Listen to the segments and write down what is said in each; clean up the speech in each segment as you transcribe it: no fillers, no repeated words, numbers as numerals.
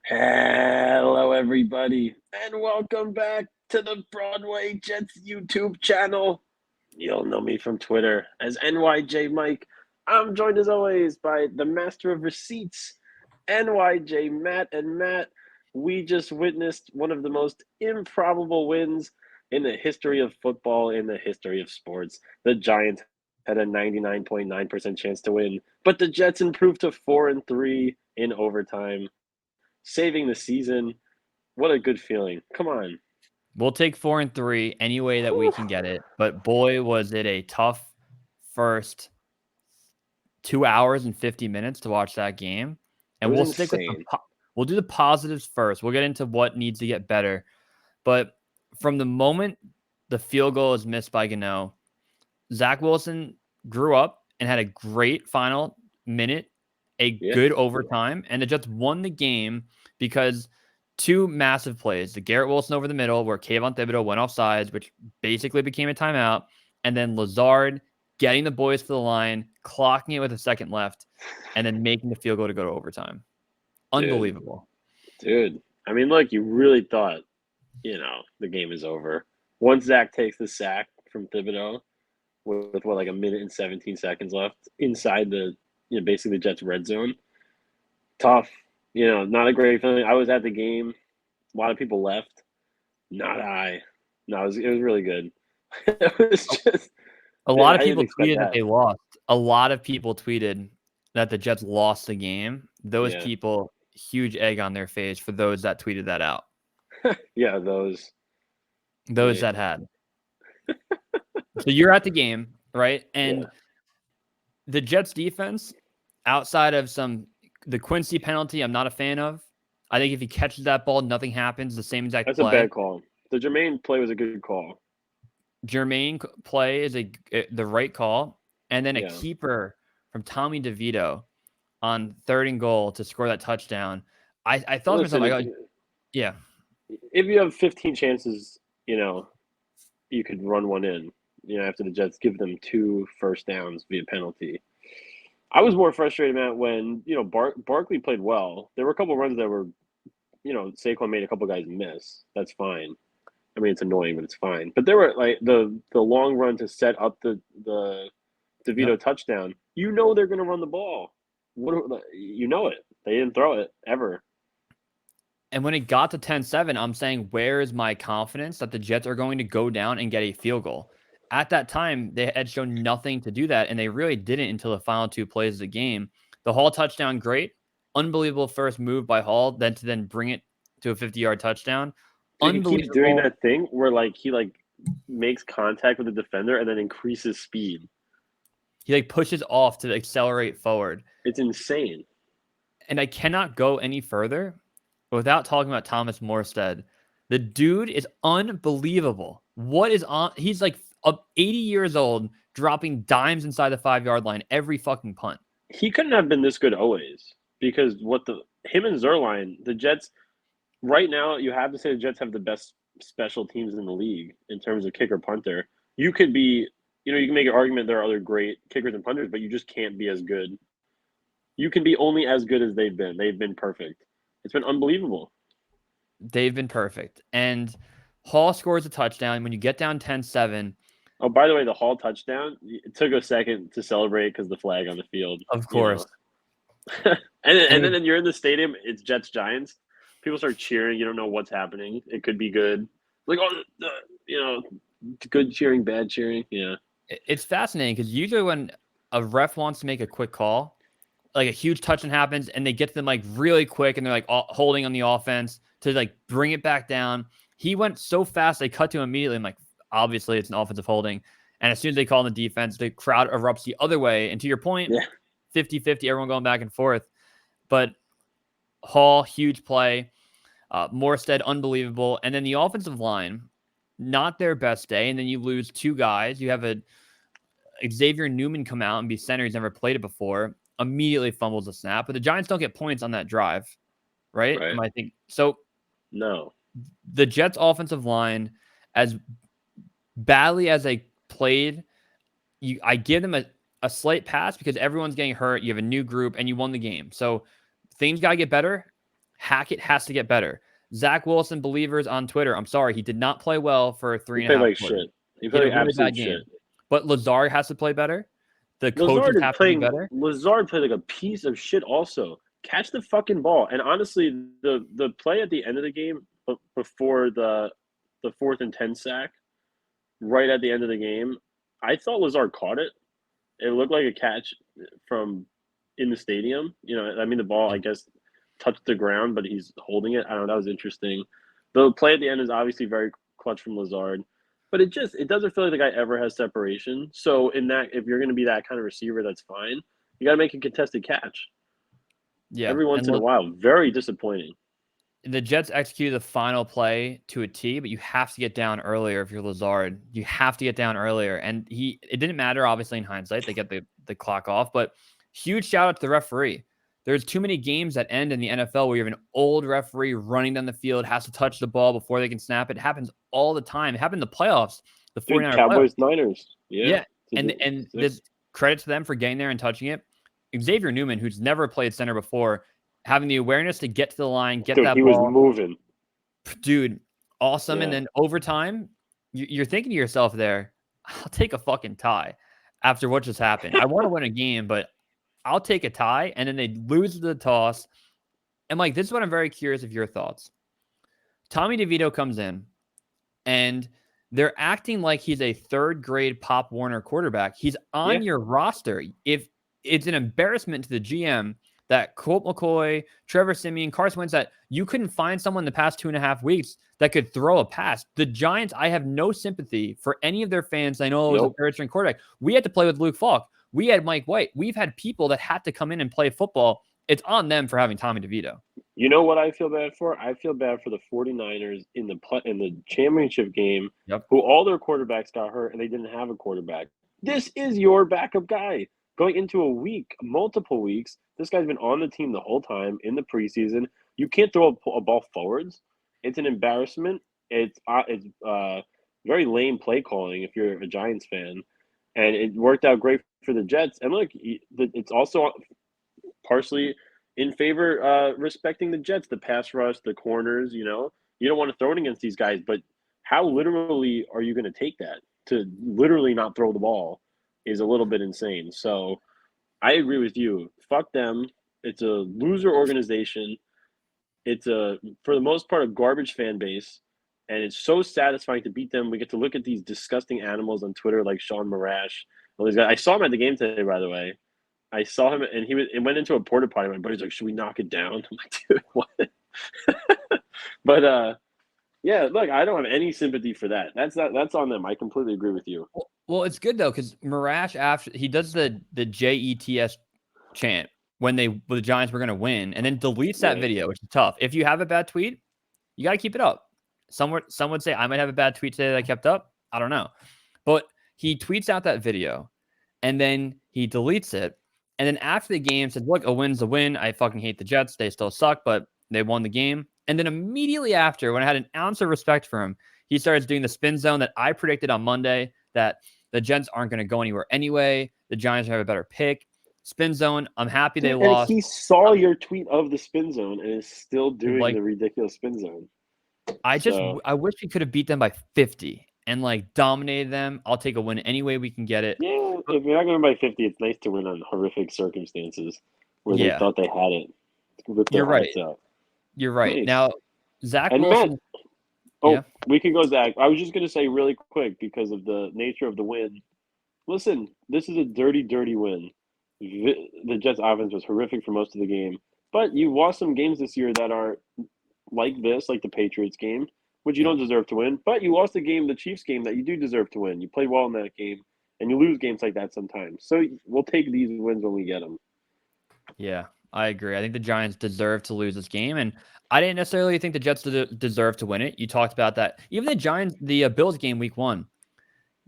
Hello, everybody, and welcome back to the Broadway Jets YouTube channel. You'll know me from Twitter as NYJ Mike. I'm joined as always by the master of receipts, NYJ Matt. And Matt, we just witnessed one of the most improbable wins in the history of football, in the history of sports. The Giants had a 99.9% chance to win, but the Jets improved to 4-3 in overtime, saving the season. What a good feeling. Come on. We'll take 4-3 any way that we Whew. can get it. But boy, was it a tough first 2 hours and 50 minutes to watch that game. It And was we'll stick with insane. we'll do the positives first. We'll get into what needs to get better. But from the moment the field goal is missed by Gano, Zach Wilson grew up and had a great final minute, a Yeah. good overtime, and the Jets won the game because two massive plays. The Garrett Wilson over the middle where Kayvon Thibodeau went off sides, which basically became a timeout, and then Lazard getting the boys to the line, clocking it with a second left, and then making the field goal to go to overtime. Dude. Unbelievable. Dude. I mean, look, you really thought, the game is over. Once Zach takes the sack from Thibodeau with what, like a minute and 17 seconds left inside basically the Jets red zone. Tough. Not a great feeling. I was at the game. A lot of people left. Not I. No, it was really good. It was just, A dude, lot I of didn't people expect tweeted that that. they lost. A lot of people tweeted that the Jets lost the game. Those Yeah. people, huge egg on their face for those that tweeted that out. Yeah, those. Those Yeah. that had. So you're at the game, right? Yeah. And the Jets defense, outside of the Quincy penalty, I'm not a fan of. I think if he catches that ball, nothing happens. The same exact That's a play. bad call. The Jermaine play was a good call. Jermaine play is the right call, and then a Yeah. keeper from Tommy DeVito on 3rd and goal to score that touchdown. I thought to myself, Listen, yeah, if you have 15 chances, you could run one in. After the Jets give them 2 first downs via penalty. I was more frustrated, Matt, when Barkley played well. There were a couple runs that were, Saquon made a couple guys miss. That's fine. I mean, it's annoying, but it's fine. But there were like the long run to set up the DeVito yep. touchdown. They're going to run the ball. It. They didn't throw it ever. And when it got to 10-7, I'm saying, where is my confidence that the Jets are going to go down and get a field goal? At that time, they had shown nothing to do that, and they really didn't until the final 2 plays of the game. The Hall touchdown, great. Unbelievable first move by Hall, then bring it to a 50-yard touchdown. Dude, he keeps doing Unbelievable. that thing where he makes contact with the defender and then increases speed. He pushes off to accelerate forward. It's insane. And I cannot go any further without talking about Thomas Morstead. The dude is unbelievable. What is on? He's 80 years old, dropping dimes inside the 5-yard line every fucking punt. He couldn't have been this good always because him and Zerline, the Jets, right now, you have to say the Jets have the best special teams in the league in terms of kicker punter. You could be, you can make an argument there are other great kickers and punters, but you just can't be as good. You can be only as good as they've been. They've been perfect. It's been unbelievable. They've been perfect. And Hall scores a touchdown. When you get down 10-7, Oh, by the way, the Hall touchdown, it took a second to celebrate because the flag on the field, of course. and then you're in the stadium, it's Jets Giants. People start cheering. You don't know what's happening. It could be good. Good cheering, bad cheering. Yeah. It's fascinating because usually when a ref wants to make a quick call, like a huge touchdown happens and they get to them really quick and they're holding on the offense to bring it back down. He went so fast, they cut to him immediately. I'm like, obviously it's an offensive holding. And as soon as they call in the defense, the crowd erupts the other way. And to your point, Yeah. 50-50, everyone going back and forth. But Hall, huge play. Morstead, unbelievable. And then the offensive line, not their best day. And then you lose 2 guys. You have Xavier Newman come out and be center. He's never played it before. Immediately fumbles the snap. But the Giants don't get points on that drive, right? Right. So? No. The Jets' offensive line, as badly as they played, I give them a slight pass because everyone's getting hurt. You have a new group, and you won the game. So things got to get better. Hackett has to get better. Zach Wilson believers on Twitter, I'm sorry, he did not play well for He three and a played half like quarters. shit. He He played had a like really absolute bad shit. game. But Lazard has to play better. The coaches Lazard is have to be playing. better. Lazard played like a piece of shit. Also, catch the fucking ball. And honestly, the play at the end of the game, before the 4th and 10 sack, right at the end of the game, I thought Lazard caught it. It looked like a catch from in the stadium. I mean, the ball, I guess, touched the ground, but he's holding it. I don't know. That was interesting. The play at the end is obviously very clutch from Lazard, but it doesn't feel like the guy ever has separation. So if you're going to be that kind of receiver, that's fine. You got to make a contested catch Yeah. every once And in a while. Very disappointing. the Jets executed the final play to a T, but you have to get down earlier if you're Lazard. You have to get down earlier. And it didn't matter, obviously, in hindsight. They get the clock off, but huge shout out to the referee. There's too many games that end in the NFL where you have an old referee running down the field, has to touch the ball before they can snap it. It happens all the time. It happened in the playoffs, the 49er Cowboys, playoffs. Niners. Yeah. And this credit to them for getting there and touching it. Xavier Newman, who's never played center before, having the awareness to get to the line, get that he ball. was moving. Dude, awesome. Yeah. And then overtime, you're thinking to yourself there, I'll take a fucking tie after what just happened. I want to win a game, but I'll take a tie. And then they lose the toss. And Mike, this is what I'm very curious of your thoughts. Tommy DeVito comes in and they're acting like he's a third grade Pop Warner quarterback. He's on your roster. If it's an embarrassment to the GM that Colt McCoy, Trevor Siemian, Carson Wentz, that you couldn't find someone in the past 2.5 weeks that could throw a pass. The Giants, I have no sympathy for any of their fans. I know it was a third string quarterback. We had to play with Luke Falk. We had Mike White. We've had people that had to come in and play football. It's on them for having Tommy DeVito. You know what I feel bad for? I feel bad for the 49ers in the championship game, who all their quarterbacks got hurt and they didn't have a quarterback. This is your backup guy. Going into a week, multiple weeks, this guy's been on the team the whole time in the preseason. You can't throw a ball forwards. It's an embarrassment. It's very lame play calling if you're a Giants fan. And it worked out great for the Jets. And look, it's also partially in favor respecting the Jets, the pass rush, the corners. You don't want to throw it against these guys, but how literally are you going to take that? To literally not throw the ball is a little bit insane. So I agree with you. Fuck them. It's a loser organization. It's for the most part, a garbage fan base. And it's so satisfying to beat them. We get to look at these disgusting animals on Twitter like Sean Marash. All these guys. I saw him at the game today, by the way. I saw him, and it went into a porta potty. My buddy's like, "Should we knock it down?" I'm like, "Dude, what?" But yeah, look, I don't have any sympathy for that. That's on them. I completely agree with you. Well, it's good though because Marash, after he does the JETS chant when the Giants were going to win, and then deletes that video, which is tough. If you have a bad tweet, you got to keep it up. Some would say I might have a bad tweet today that I kept up. I don't know, but he tweets out that video, and then he deletes it. And then after the game said, look, a win's a win. I fucking hate the Jets. They still suck, but they won the game. And then immediately after, when I had an ounce of respect for him, he starts doing the spin zone that I predicted on Monday, that the Jets aren't going to go anywhere anyway. The Giants have a better pick. Spin zone, I'm happy they lost. He saw your tweet of the spin zone and is still doing the ridiculous spin zone. I wish we could have beat them by 50 and dominated them. I'll take a win any way we can get it. Yeah, if you're not going by 50, it's nice to win on horrific circumstances where they thought they had it. You're right. You're right. Nice. Now, Zach and Wilson. Matt, we can go Zach. I was just going to say really quick because of the nature of the win. Listen, this is a dirty, dirty win. The Jets' offense was horrific for most of the game, but you lost some games this year that are like this, like the Patriots game, which you don't deserve to win. But you lost the Chiefs game, that you do deserve to win. You played well in that game, and you lose games like that sometimes. So we'll take these wins when we get them. Yeah, I agree. I think the Giants deserve to lose this game, and I didn't necessarily think the Jets deserve to win it. You talked about that. Even the Bills game week 1.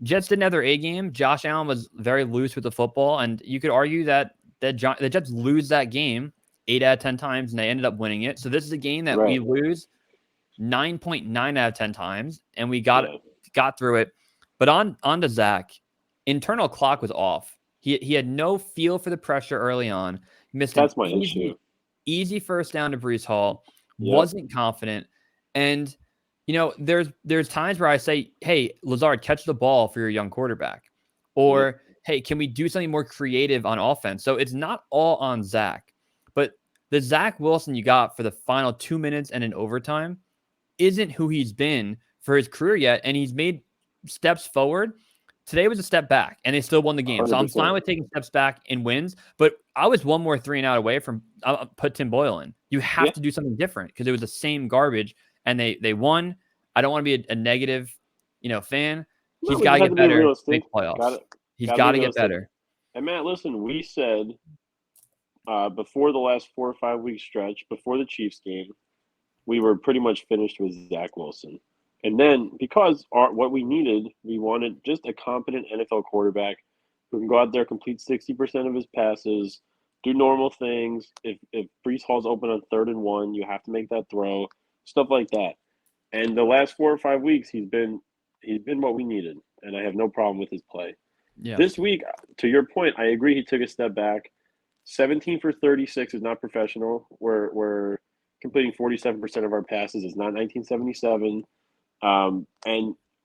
Jets didn't have their A game. Josh Allen was very loose with the football, and you could argue that the Jets lose that game 8 out of 10 times, and they ended up winning it. So this is a game that we lose 9.9 out of 10 times, and we got through it. But on to Zach, internal clock was off. He had no feel for the pressure early on. Missed That's my issue. Easy first down to Breece Hall. Yep. wasn't confident. And, there's times where I say, hey, Lazard, catch the ball for your young quarterback. Yep. Or, hey, can we do something more creative on offense? So it's not all on Zach. But the Zach Wilson you got for the final 2 minutes and in overtime isn't who he's been for his career yet. And he's made steps forward. Today was a step back, and they still won the game. So I'm fine 100%. with taking steps back in wins, but I was one more 3-and-out away from put Tim Boyle in. You have Yeah. to do something different because it was the same garbage, and they won. I don't want to be a negative, fan. No, He's we got just to have get to be better to realistic. make playoffs. He's Got to got be to get realistic. better. And Matt, listen, we said before the last 4 or 5 week stretch, before the Chiefs game, we were pretty much finished with Zach Wilson. And then because what we needed, we wanted just a competent NFL quarterback who can go out there, complete 60% of his passes, do normal things. If Brees Hall's open on 3rd and 1, you have to make that throw, stuff like that. And the last 4 or 5 weeks, he's been what we needed, and I have no problem with his play. Yeah. This week, to your point, I agree he took a step back. 17 for 36 is not professional. We're completing 47% of our passes. It's not 1977. And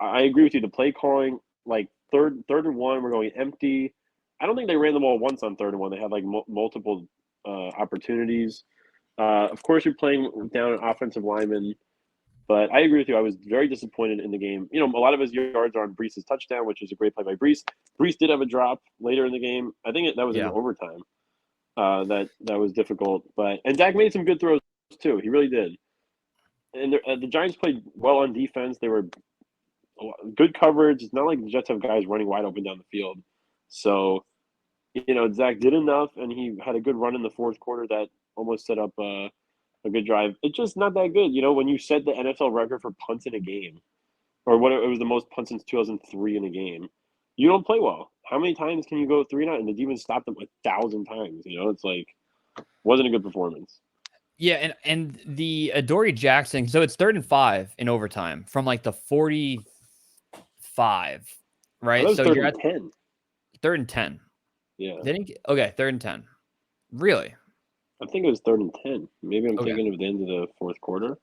I agree with you. The play calling, like third and 1, we're going empty. I don't think they ran the ball once on 3rd and 1. They had like multiple opportunities. Of course, you're playing down an offensive lineman, but I agree with you. I was very disappointed in the game. A lot of his yards are on Brees' touchdown, which is a great play by Brees. Brees did have a drop later in the game. I think that was in Yeah. overtime. That was difficult, and Dak made some good throws too. He really did. And the Giants played well on defense. They were good coverage. It's not like the Jets have guys running wide open down the field. So, Zach did enough, and he had a good run in the fourth quarter that almost set up a good drive. It's just not that good. When you set the NFL record for punts in a game, or what it was the most punts since 2003 in a game, you don't play well. How many times can you go 3-and-out? And the demons stopped them 1,000 times. It's like wasn't a good performance. Yeah, and the Adoree Jackson, so it's 3rd and 5 in overtime from like the 45, I right? thought it was So third you're and at 10. 3rd and 10. Yeah, Okay, 3rd and 10. Really? I think it was 3rd and 10. Maybe I'm Okay. thinking of the end of the fourth quarter.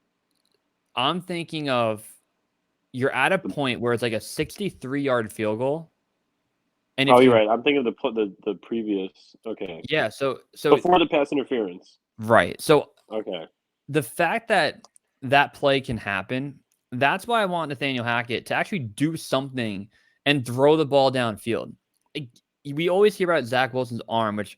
I'm thinking of you're at a point where it's like a 63-yard field goal. And if You're you right. I'm thinking of the previous. Okay, Yeah, so before the pass interference. right. So Okay. the fact that that play can happen, that's why I want Nathaniel Hackett to actually do something and throw the ball downfield. We always hear about Zach Wilson's arm, which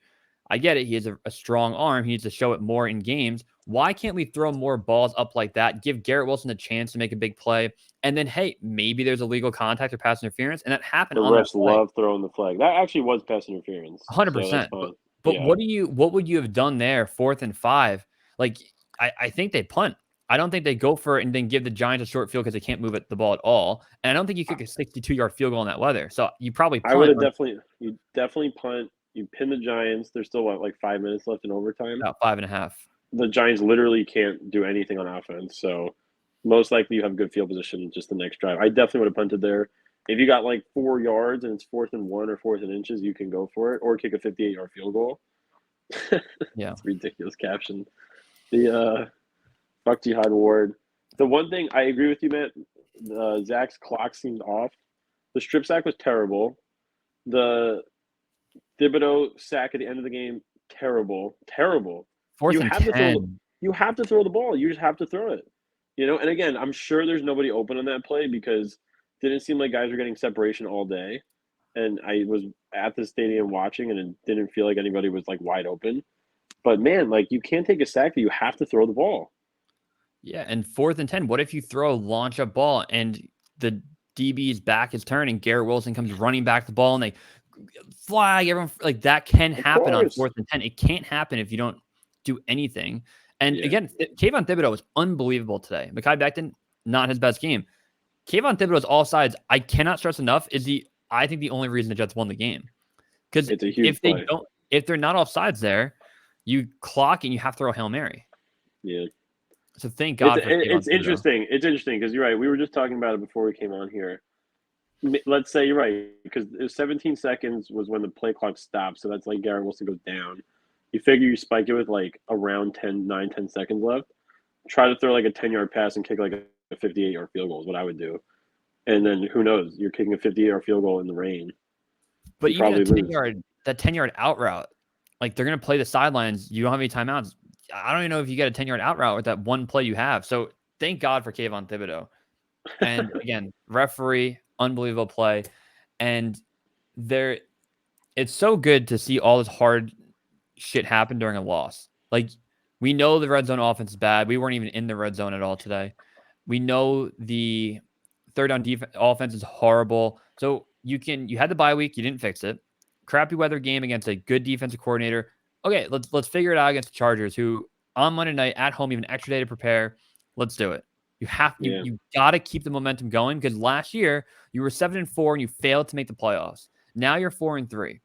I get it. He has a strong arm. He needs to show it more in games. Why can't we throw more balls up like that? Give Garrett Wilson a chance to make a big play. And then, hey, maybe there's a legal contact or pass interference. And that happened The on that refs play. love throwing the flag. That actually was pass interference. So that's 100%. fine. But Yeah. what would you have done there, 4th and 5? Like, I think they punt. I don't think they go for it and then give the Giants a short field because they can't move the ball at all. And I don't think you kick a 62-yard field goal in that weather. So you probably I would punt have definitely punt. You pin the Giants. There's still like 5 minutes left in overtime. about 5.5. The Giants literally can't do anything on offense. So most likely you have good field position just the next drive. I definitely would have punted there. If you got like 4 yards and it's 4th and 1 or 4th and inches, you can go for it or kick a 58-yard field goal. Yeah. It's a ridiculous caption. The fuck Jihad Ward. The one thing I agree with you, Matt. Zach's clock seemed off. The strip sack was terrible. The Thibodeau sack at the end of the game, terrible. Fourth You and have to throw. 10. You have to throw the ball. You just have to throw it. And again, I'm sure there's nobody open on that play because it didn't seem like guys were getting separation all day. And I was at the stadium watching, and it didn't feel like anybody was like wide open. But man, like you can't take a sack. You have to throw the ball. Yeah, and 4th and 10. What if you throw a launch up ball and the DB's back is turned and Garrett Wilson comes running back the ball and they flag everyone? Like that can happen on course. 4th and 10. It can't happen if you don't do anything. And Yeah. again, Kayvon Thibodeau was unbelievable today. Mekhi Becton, not his best game. Kayvon Thibodeau's offsides, I cannot stress enough, is I think the only reason the Jets won the game. Because It's a huge play. if they're not offsides there, you clock and you have to throw a Hail Mary. Yeah. So thank God for Kayvon It's Thibodeau. interesting. It's interesting because you're right. We were just talking about it before we came on here. Let's say you're right because 17 seconds was when the play clock stopped. So that's like Garrett Wilson goes down. You figure you spike it with like around 10 seconds left. try to throw like a 10-yard pass and kick like a 58-yard field goal is what I would do. And then who knows? You're kicking a 58-yard field goal in the rain. But You even a probably 10 lose. yard, that 10-yard out route, like they're going to play the sidelines. You don't have any timeouts. I don't even know if you get a 10-yard out route with that one play you have. So thank God for Kayvon Thibodeau. And again, referee, unbelievable play. And there, it's so good to see all this hard shit happen during a loss. Like, we know the red zone offense is bad. We weren't even in the red zone at all today. We know the third down offense is horrible. So you had the bye week, you didn't fix it. Crappy weather game against a good defensive coordinator. Okay, let's figure it out against the Chargers, who on Monday night at home, even extra day to prepare. Let's do it. You got to keep the momentum going, because last year you were 7-4 and you failed to make the playoffs. Now you're 4-3.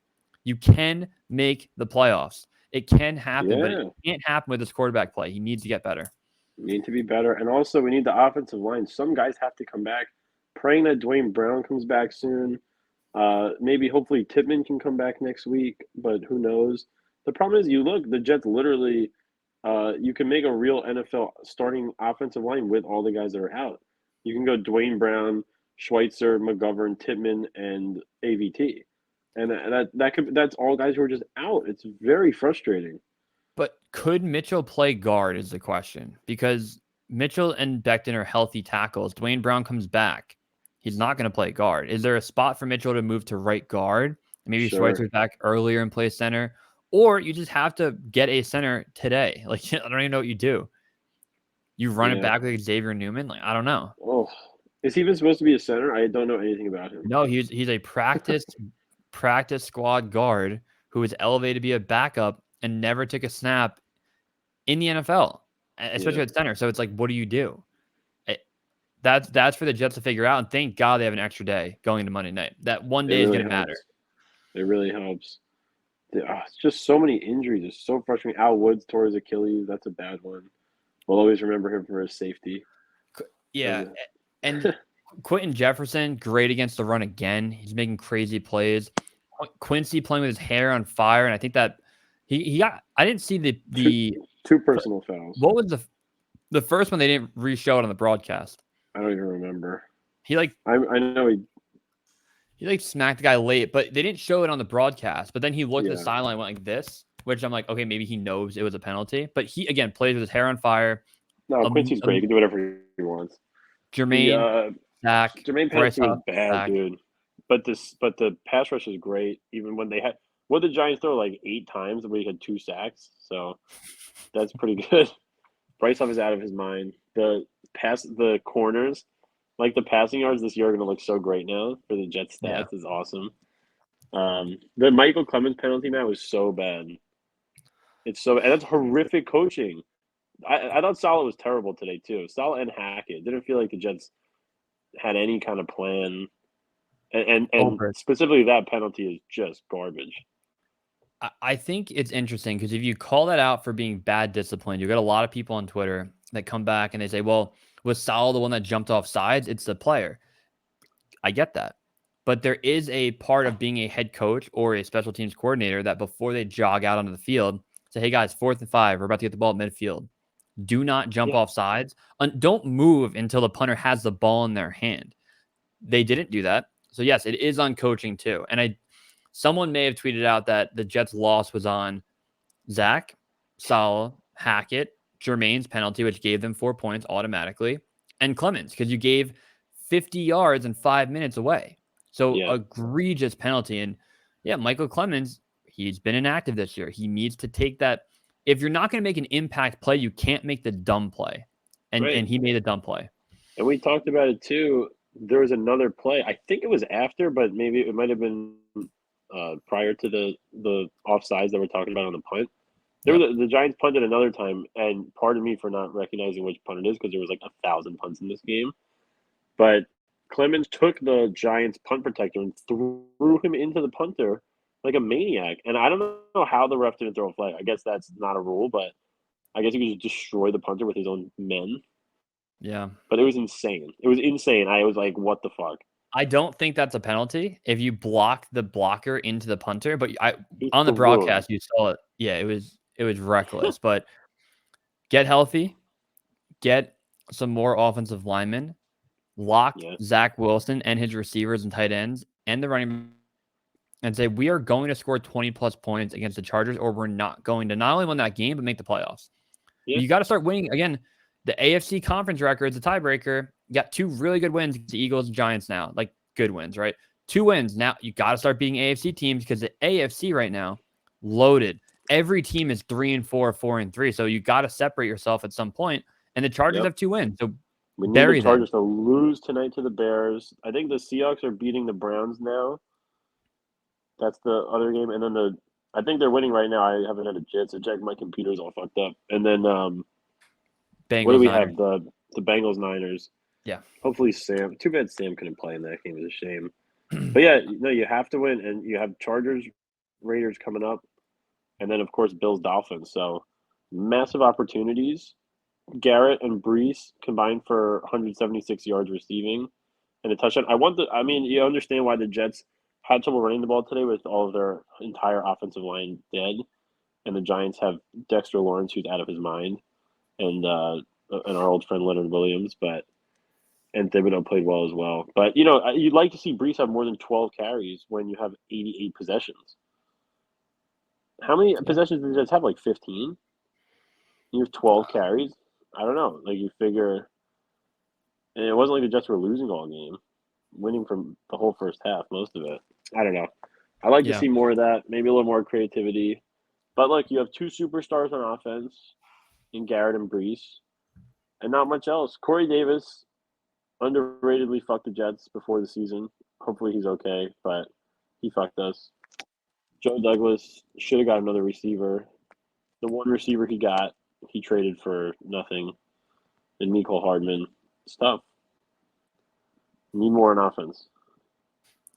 You can make the playoffs. It can happen, but it can't happen with this quarterback play. He needs to get better. Need to be better. And also, we need the offensive line. Some guys have to come back. Praying that Dwayne Brown comes back soon. Maybe, hopefully, Tippmann can come back next week, but who knows? The problem is, you look, the Jets literally, you can make a real NFL starting offensive line with all the guys that are out. You can go Dwayne Brown, Schweitzer, McGovern, Tippmann, and AVT. And that's all guys who are just out. It's very frustrating. But could Mitchell play guard is the question, because Mitchell and Becton are healthy tackles. Dwayne Brown comes back. He's not going to play guard. Is there a spot for Mitchell to move to right guard? Maybe Schweitzer's back earlier and play center, or you just have to get a center today. Like, I don't even know what you do. You run it back with Xavier Newman? Like, I don't know. Oh, is he even supposed to be a center? I don't know anything about him. No, he's a practice squad guard who was elevated to be a backup and never took a snap in the NFL, especially at center. So it's like, what do you do? That's for the Jets to figure out. And thank God they have an extra day going into Monday night. That one day is going to matter. It really helps. It's just so many injuries. It's so frustrating. Al Woods tore his Achilles. That's a bad one. We'll always remember him for his safety. Yeah. And Quentin Jefferson, great against the run again. He's making crazy plays. Quincy playing with his hair on fire. And I think that he got, I didn't see the two personal fouls. What was the first one? They didn't re-show it on the broadcast. I don't even remember. I know he smacked the guy late, but they didn't show it on the broadcast. But then he looked at the sideline, went like this, which I'm like, okay, maybe he knows it was a penalty. But he again plays with his hair on fire. No, Quincy's great. He can do whatever he wants. Jermaine penalty was bad, dude. But the pass rush is great. Even when they had the Giants throw like 8 times, and we had 2 sacks, so that's pretty good. Bryce Huff is out of his mind. The corners, like the passing yards this year, are going to look so great now for the Jets stats. Is awesome. The Michael Clemens penalty, man, was so bad. It's so bad. That's horrific coaching. I thought Saleh was terrible today too. Saleh and Hackett didn't feel like the Jets had any kind of plan, and specifically that penalty is just garbage. I think it's interesting because if you call that out for being bad discipline, you got a lot of people on Twitter that come back and they say, well, was Saleh the one that jumped off sides? It's the player. I get that. But there is a part of being a head coach or a special teams coordinator that before they jog out onto the field, say, hey guys, 4th and 5, we're about to get the ball at midfield. Do not jump off sides. Don't move until the punter has the ball in their hand. They didn't do that. So yes, it is on coaching too. And someone may have tweeted out that the Jets' loss was on Zach, Saleh, Hackett, Jermaine's penalty, which gave them 4 points automatically, and Clemens, because you gave 50 yards and 5 minutes away. So egregious penalty. And Michael Clemens, he's been inactive this year. He needs to take that. If you're not going to make an impact play, you can't make the dumb play. And he made a dumb play. And we talked about it too. There was another play. I think it was after, but maybe it might have been prior to the offsides that we're talking about on the punt. The Giants punted another time, and pardon me for not recognizing which punt it is because there was like 1,000 punts in this game. But Clemens took the Giants punt protector and threw him into the punter like a maniac. And I don't know how the ref didn't throw a flag. I guess that's not a rule, but I guess he could just destroy the punter with his own men. Yeah. But it was insane. It was insane. I was like, what the fuck? I don't think that's a penalty if you block the blocker into the punter. But on the broadcast, you saw it. Yeah, it was reckless. But get healthy. get some more offensive linemen, lock Yeah. Zach Wilson and his receivers and tight ends and the running, and say we are going to score 20 plus points against the Chargers, or we're not going to not only win that game but make the playoffs. Yeah. You got to start winning again. The AFC conference record is a tiebreaker. You got 2 really good wins against the Eagles and Giants now, like good wins, right? 2 wins. Now you got to start beating AFC teams because the AFC right now loaded. Every team is 3-4, 4-3. So you got to separate yourself at some point. And the Chargers Yep. have 2 wins. So We need the bury them. Chargers to lose tonight to the Bears. I think the Seahawks are beating the Browns now. That's the other game, and then I think they're winning right now. I haven't had a chance to check. My computer's all fucked up. And then what do Bengals, we Niners. have? The Bengals Niners. Yeah. Hopefully Sam. Too bad Sam couldn't play in that game. It's a shame. But yeah, no, you have to win, and you have Chargers, Raiders coming up, and then of course Bills Dolphins. So massive opportunities. Garrett and Brees combined for 176 yards receiving and a touchdown. I mean, you understand why the Jets had trouble running the ball today with all of their entire offensive line dead, and the Giants have Dexter Lawrence who's out of his mind, and our old friend Leonard Williams, and Thibodeau played well as well. But you'd like to see Brees have more than 12 carries when you have 88 possessions. How many possessions did the Jets have? Like 15. You have 12 carries. I don't know. Like you figure, and it wasn't like the Jets were losing all game, winning from the whole first half, most of it. I don't know. I like to see more of that, maybe a little more creativity. But look, you have 2 superstars on offense in Garrett and Brees, and not much else. Corey Davis underratedly fucked the Jets before the season. Hopefully he's okay, but he fucked us. Joe Douglas should have got another receiver. The one receiver he got, he traded for nothing. And Mecole Hardman. It's tough. Need more on offense.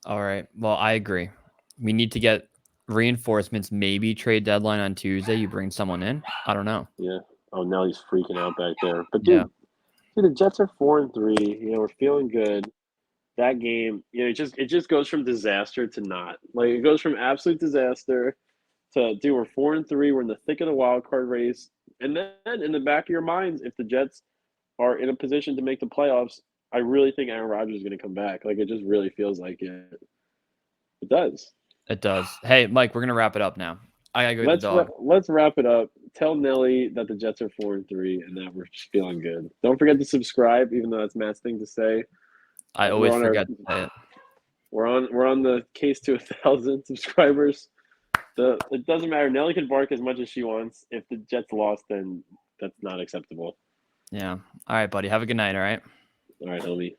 All right. Well, I agree. We need to get reinforcements. Maybe trade deadline on Tuesday. You bring someone in. I don't know. Yeah. Oh, now he's freaking out back there. But Yeah. dude, the Jets are 4-3. We're feeling good. That game, it just goes from disaster to not. Like it goes from absolute disaster to dude, we're 4-3. We're in the thick of the wild card race, and then in the back of your minds, if the Jets are in a position to make the playoffs, I really think Aaron Rodgers is going to come back. Like it just really feels like it. It does. It does. Hey, Mike, we're gonna wrap it up now. I gotta go get the dog. Let's wrap it up. Tell Nelly that the Jets are 4-3 and that we're just feeling good. Don't forget to subscribe, even though that's Matt's thing to say. I always forget to say it. We're on the case to 1,000 subscribers. It doesn't matter. Nelly can bark as much as she wants. If the Jets lost, then that's not acceptable. Yeah. All right, buddy. Have a good night. All right. All right, homie.